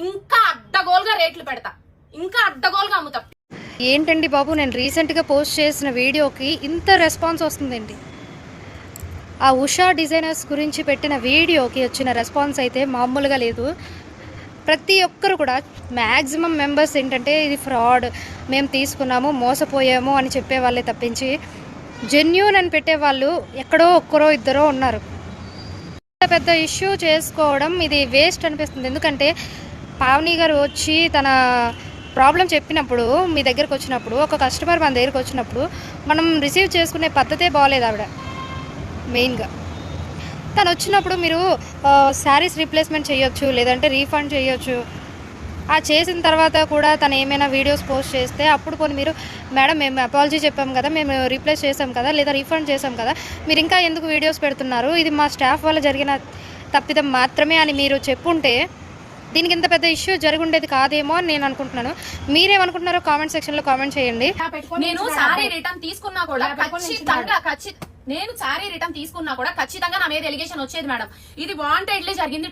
ఇంకా అడ్డగోలుగా రేట్లు పెడతా, ఇంకా అడ్డగోలుగా అమ్ముతా. ఏంటండి బాబు, నేను రీసెంట్గా పోస్ట్ చేసిన వీడియోకి ఇంత రెస్పాన్స్ వస్తుందండి. ఆ ఉషా డిజైనర్స్ గురించి పెట్టిన వీడియోకి వచ్చిన రెస్పాన్స్ అయితే మామూలుగా లేదు. ప్రతి ఒక్కరు కూడా మ్యాక్సిమం మెంబర్స్ ఏంటంటే ఇది ఫ్రాడ్, మేము తీసుకున్నాము మోసపోయాము అని చెప్పే వాళ్ళే తప్పించి జెన్యూన్ అని పెట్టేవాళ్ళు ఎక్కడో ఒక్కరో ఇద్దరో ఉన్నారు. పెద్ద ఇష్యూ చేసుకోవడం ఇది వేస్ట్ అనిపిస్తుంది. ఎందుకంటే పావని గారు వచ్చి తన ప్రాబ్లం చెప్పినప్పుడు, మీ దగ్గరకు వచ్చినప్పుడు, ఒక కస్టమర్ మన దగ్గరకు వచ్చినప్పుడు మనం రిసీవ్ చేసుకునే పద్ధతే బాగలేదు. ఆవిడ మెయిన్గా తను వచ్చినప్పుడు మీరు శారీస్ రీప్లేస్మెంట్ చేయొచ్చు, లేదంటే రీఫండ్ చేయొచ్చు. ఆ చేసిన తర్వాత కూడా తను ఏమైనా వీడియోస్ పోస్ట్ చేస్తే అప్పుడు కొన్ని మీరు మేడం మేము అపాలజీ చెప్పాం కదా, మేము రీప్లేస్ చేసాం కదా, లేదా రీఫండ్ చేసాం కదా, మీరు ఇంకా ఎందుకు వీడియోస్ పెడుతున్నారు, ఇది మా స్టాఫ్ వల్ల జరిగిన తప్పిదం మాత్రమే అని మీరు చెప్పుంటే దీనికి ఇంత పెద్ద ఇష్యూ జరుగుండేది కాదేమో అని నేను అనుకుంటున్నాను. మీరేమనుకుంటున్నారో కామెంట్ సెక్షన్లో కామెంట్ చేయండి. నేను సారీ రిటర్న్ తీసుకున్నా కూడా ఖచ్చితంగా నా మీద ఎలిగేషన్ వచ్చేది మేడం. ఇది వాంటెడ్లీ జరిగింది.